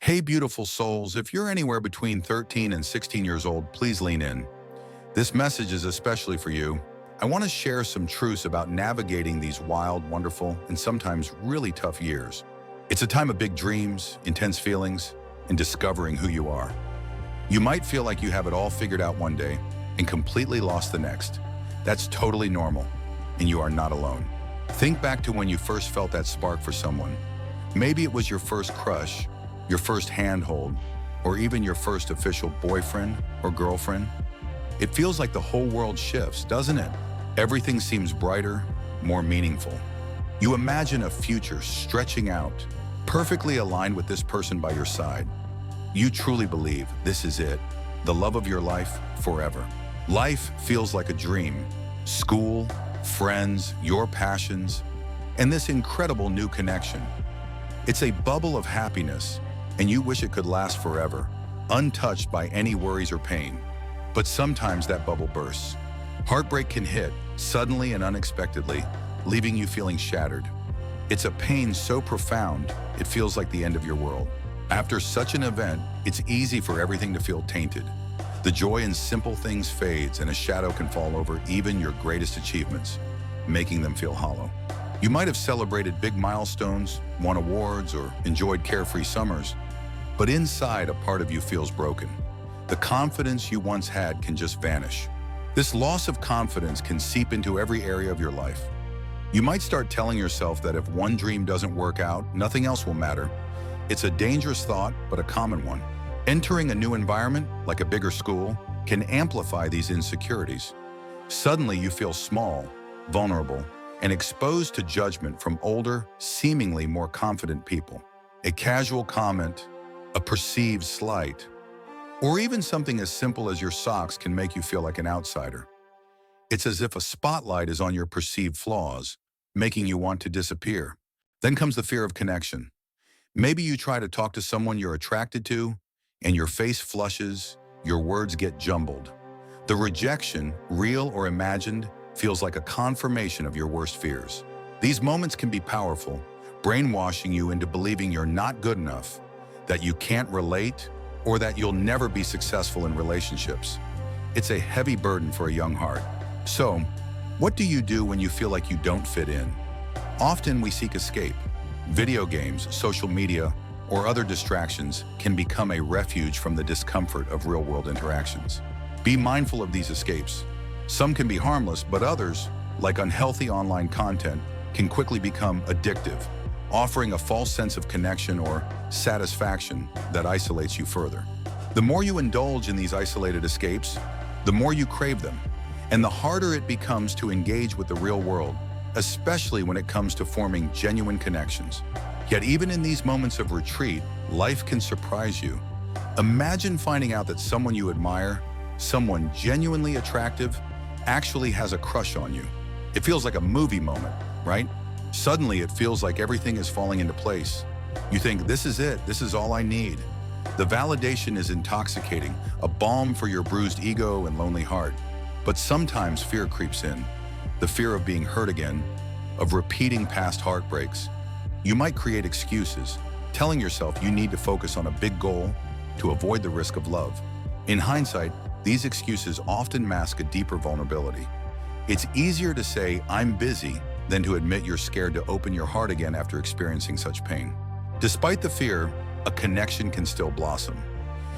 Hey, beautiful souls, if you're anywhere between 13 and 16 years old, please lean in. This message is especially for you. I want to share some truths about navigating these wild, wonderful, and sometimes really tough years. It's a time of big dreams, intense feelings, and discovering who you are. You might feel like you have it all figured out one day and completely lost the next. That's totally normal, and you are not alone. Think back to when you first felt that spark for someone. Maybe it was your first crush, your first handhold, or even your first official boyfriend or girlfriend. It feels like the whole world shifts, doesn't it? Everything seems brighter, more meaningful. You imagine a future stretching out, perfectly aligned with this person by your side. You truly believe this is it, the love of your life forever. Life feels like a dream. School, friends, your passions, and this incredible new connection. It's a bubble of happiness, and you wish it could last forever, untouched by any worries or pain. But sometimes that bubble bursts. Heartbreak can hit, suddenly and unexpectedly, leaving you feeling shattered. It's a pain so profound, it feels like the end of your world. After such an event, it's easy for everything to feel tainted. The joy in simple things fades, and a shadow can fall over even your greatest achievements, making them feel hollow. You might have celebrated big milestones, won awards, or enjoyed carefree summers, but inside a part of you feels broken. The confidence you once had can just vanish. This loss of confidence can seep into every area of your life. You might start telling yourself that if one dream doesn't work out, nothing else will matter. It's a dangerous thought, but a common one. Entering a new environment, like a bigger school, can amplify these insecurities. Suddenly you feel small, vulnerable, and exposed to judgment from older, seemingly more confident people. A casual comment, a perceived slight, or even something as simple as your socks can make you feel like an outsider. It's as if a spotlight is on your perceived flaws, making you want to disappear. Then comes the fear of connection. Maybe you try to talk to someone you're attracted to, and your face flushes, your words get jumbled. The rejection, real or imagined, feels like a confirmation of your worst fears. These moments can be powerful, brainwashing you into believing you're not good enough, that you can't relate, or that you'll never be successful in relationships. It's a heavy burden for a young heart. So, what do you do when you feel like you don't fit in? Often we seek escape. Video games, social media, or other distractions can become a refuge from the discomfort of real-world interactions. Be mindful of these escapes. Some can be harmless, but others, like unhealthy online content, can quickly become addictive, offering a false sense of connection or satisfaction that isolates you further. The more you indulge in these isolated escapes, the more you crave them, and the harder it becomes to engage with the real world, especially when it comes to forming genuine connections. Yet even in these moments of retreat, life can surprise you. Imagine finding out that someone you admire, someone genuinely attractive, actually has a crush on you. It feels like a movie moment, right? Suddenly it feels like everything is falling into place. You think, this is it, this is all I need. The validation is intoxicating, a balm for your bruised ego and lonely heart. But sometimes fear creeps in. The fear of being hurt again, of repeating past heartbreaks. You might create excuses, telling yourself you need to focus on a big goal to avoid the risk of love. In hindsight, these excuses often mask a deeper vulnerability. It's easier to say, I'm busy, than to admit you're scared to open your heart again after experiencing such pain. Despite the fear, a connection can still blossom.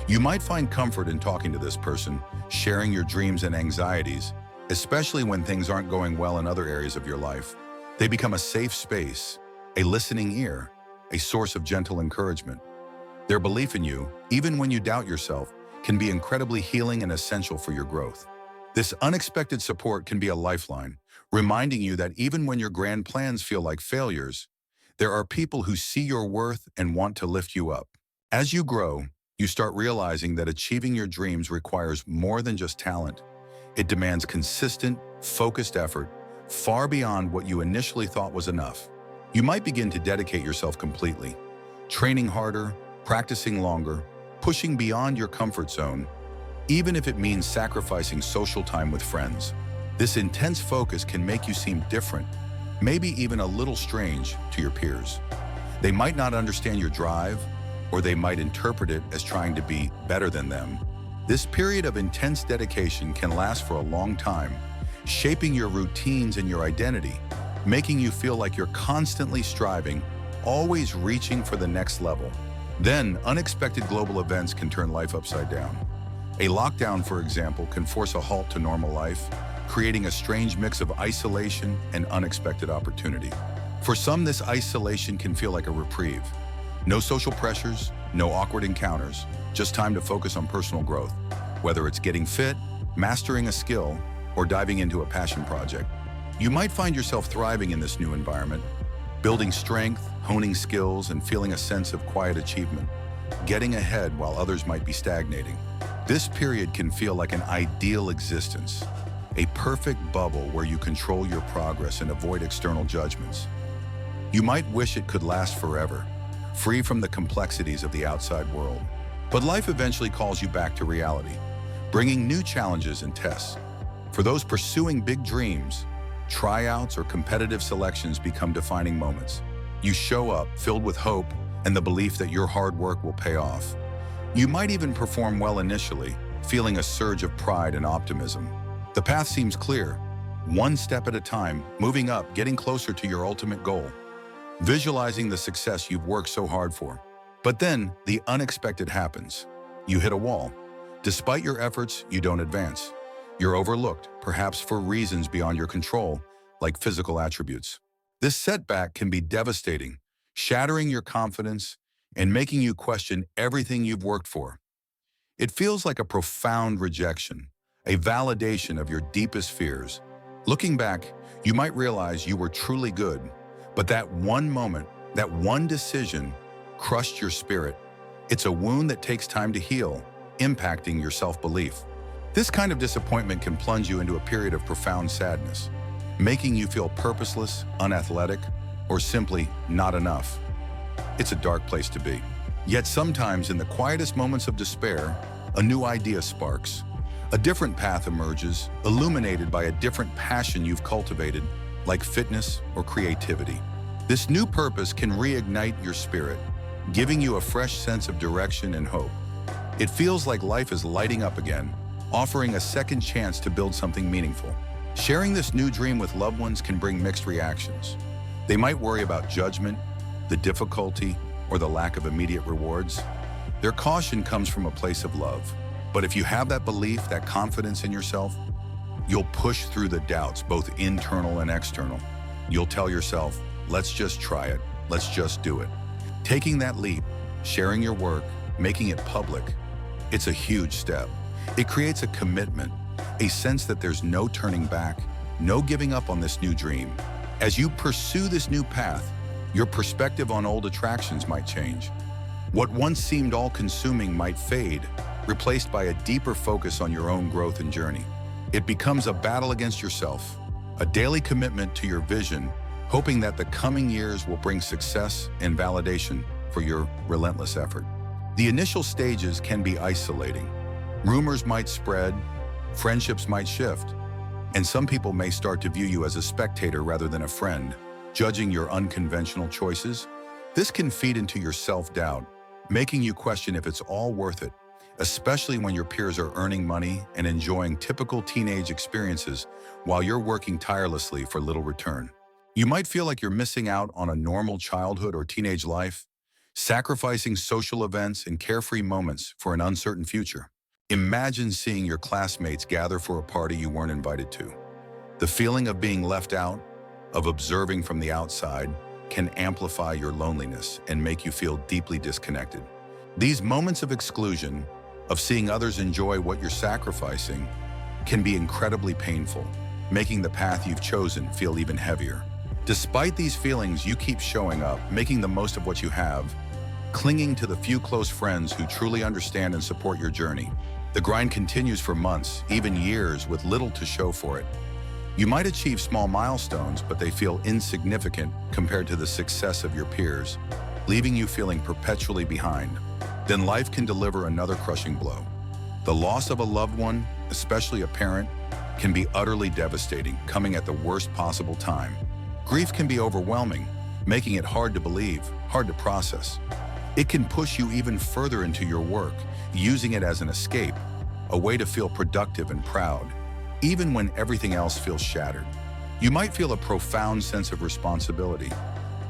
You might find comfort in talking to this person, sharing your dreams and anxieties, especially when things aren't going well in other areas of your life. They become a safe space, a listening ear, a source of gentle encouragement. Their belief in you, even when you doubt yourself, can be incredibly healing and essential for your growth. This unexpected support can be a lifeline, reminding you that even when your grand plans feel like failures, there are people who see your worth and want to lift you up. As you grow, you start realizing that achieving your dreams requires more than just talent. It demands consistent, focused effort, far beyond what you initially thought was enough. You might begin to dedicate yourself completely, training harder, practicing longer, pushing beyond your comfort zone, even if it means sacrificing social time with friends. This intense focus can make you seem different, maybe even a little strange to your peers. They might not understand your drive or they might interpret it as trying to be better than them. This period of intense dedication can last for a long time, shaping your routines and your identity, making you feel like you're constantly striving, always reaching for the next level. Then, unexpected global events can turn life upside down. A lockdown, for example, can force a halt to normal life, creating a strange mix of isolation and unexpected opportunity. For some, this isolation can feel like a reprieve. No social pressures, no awkward encounters, just time to focus on personal growth, whether it's getting fit, mastering a skill, or diving into a passion project. You might find yourself thriving in this new environment, building strength, honing skills, and feeling a sense of quiet achievement, getting ahead while others might be stagnating. This period can feel like an ideal existence, a perfect bubble where you control your progress and avoid external judgments. You might wish it could last forever, free from the complexities of the outside world. But life eventually calls you back to reality, bringing new challenges and tests. For those pursuing big dreams, tryouts or competitive selections become defining moments. You show up filled with hope and the belief that your hard work will pay off. You might even perform well initially, feeling a surge of pride and optimism. The path seems clear, one step at a time, moving up, getting closer to your ultimate goal, visualizing the success you've worked so hard for. But then, the unexpected happens. You hit a wall. Despite your efforts, you don't advance. You're overlooked, perhaps for reasons beyond your control, like physical attributes. This setback can be devastating, shattering your confidence and making you question everything you've worked for. It feels like a profound rejection, a validation of your deepest fears. Looking back, you might realize you were truly good, but that one moment, that one decision, crushed your spirit. It's a wound that takes time to heal, impacting your self-belief. This kind of disappointment can plunge you into a period of profound sadness, making you feel purposeless, unathletic, or simply not enough. It's a dark place to be. Yet sometimes in the quietest moments of despair, a new idea sparks. A different path emerges, illuminated by a different passion you've cultivated, like fitness or creativity. This new purpose can reignite your spirit, giving you a fresh sense of direction and hope. It feels like life is lighting up again, offering a second chance to build something meaningful. Sharing this new dream with loved ones can bring mixed reactions. They might worry about judgment, the difficulty, or the lack of immediate rewards. Their caution comes from a place of love. But if you have that belief, that confidence in yourself, you'll push through the doubts, both internal and external. You'll tell yourself, let's just try it, let's just do it. Taking that leap, sharing your work, making it public, it's a huge step. It creates a commitment, a sense that there's no turning back, no giving up on this new dream. As you pursue this new path, your perspective on old attractions might change. What once seemed all-consuming might fade, replaced by a deeper focus on your own growth and journey. It becomes a battle against yourself, a daily commitment to your vision, hoping that the coming years will bring success and validation for your relentless effort. The initial stages can be isolating. Rumors might spread, friendships might shift, and some people may start to view you as a spectator rather than a friend, judging your unconventional choices. This can feed into your self-doubt, making you question if it's all worth it, especially when your peers are earning money and enjoying typical teenage experiences while you're working tirelessly for little return. You might feel like you're missing out on a normal childhood or teenage life, sacrificing social events and carefree moments for an uncertain future. Imagine seeing your classmates gather for a party you weren't invited to. The feeling of being left out, of observing from the outside, can amplify your loneliness and make you feel deeply disconnected. These moments of exclusion, of seeing others enjoy what you're sacrificing, can be incredibly painful, making the path you've chosen feel even heavier. Despite these feelings, you keep showing up, making the most of what you have, clinging to the few close friends who truly understand and support your journey. The grind continues for months, even years, with little to show for it. You might achieve small milestones, but they feel insignificant compared to the success of your peers, leaving you feeling perpetually behind. Then life can deliver another crushing blow. The loss of a loved one, especially a parent, can be utterly devastating, coming at the worst possible time. Grief can be overwhelming, making it hard to believe, hard to process. It can push you even further into your work, using it as an escape, a way to feel productive and proud, even when everything else feels shattered. You might feel a profound sense of responsibility,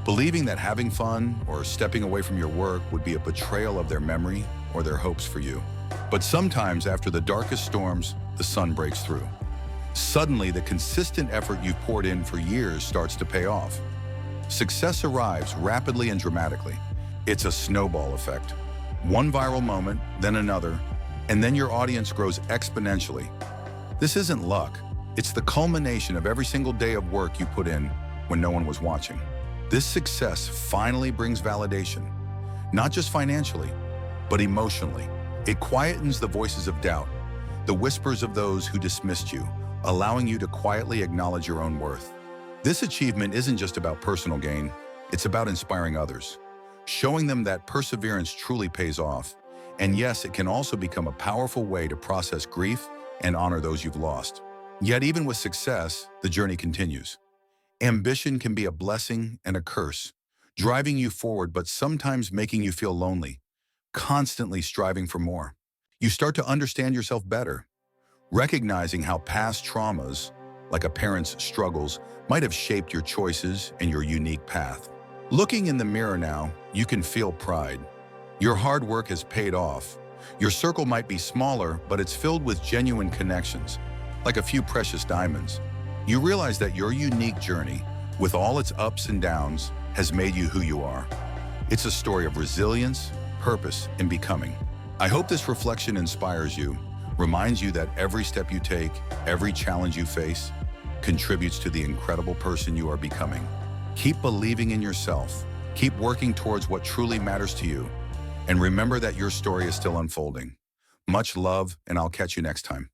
believing that having fun or stepping away from your work would be a betrayal of their memory or their hopes for you. But sometimes, after the darkest storms, the sun breaks through. Suddenly, the consistent effort you've poured in for years starts to pay off. Success arrives rapidly and dramatically. It's a snowball effect. One viral moment, then another, and then your audience grows exponentially. This isn't luck. It's the culmination of every single day of work you put in when no one was watching. This success finally brings validation, not just financially, but emotionally. It quietens the voices of doubt, the whispers of those who dismissed you, allowing you to quietly acknowledge your own worth. This achievement isn't just about personal gain, it's about inspiring others, showing them that perseverance truly pays off. And yes, it can also become a powerful way to process grief and honor those you've lost. Yet even with success, the journey continues. Ambition can be a blessing and a curse, driving you forward but sometimes making you feel lonely, constantly striving for more. You start to understand yourself better, recognizing how past traumas, like a parent's struggles, might have shaped your choices and your unique path. Looking in the mirror now, you can feel pride. Your hard work has paid off. Your circle might be smaller, but it's filled with genuine connections, like a few precious diamonds. You realize that your unique journey, with all its ups and downs, has made you who you are. It's a story of resilience, purpose, and becoming. I hope this reflection inspires you, reminds you that every step you take, every challenge you face, contributes to the incredible person you are becoming. Keep believing in yourself. Keep working towards what truly matters to you. And remember that your story is still unfolding. Much love, and I'll catch you next time.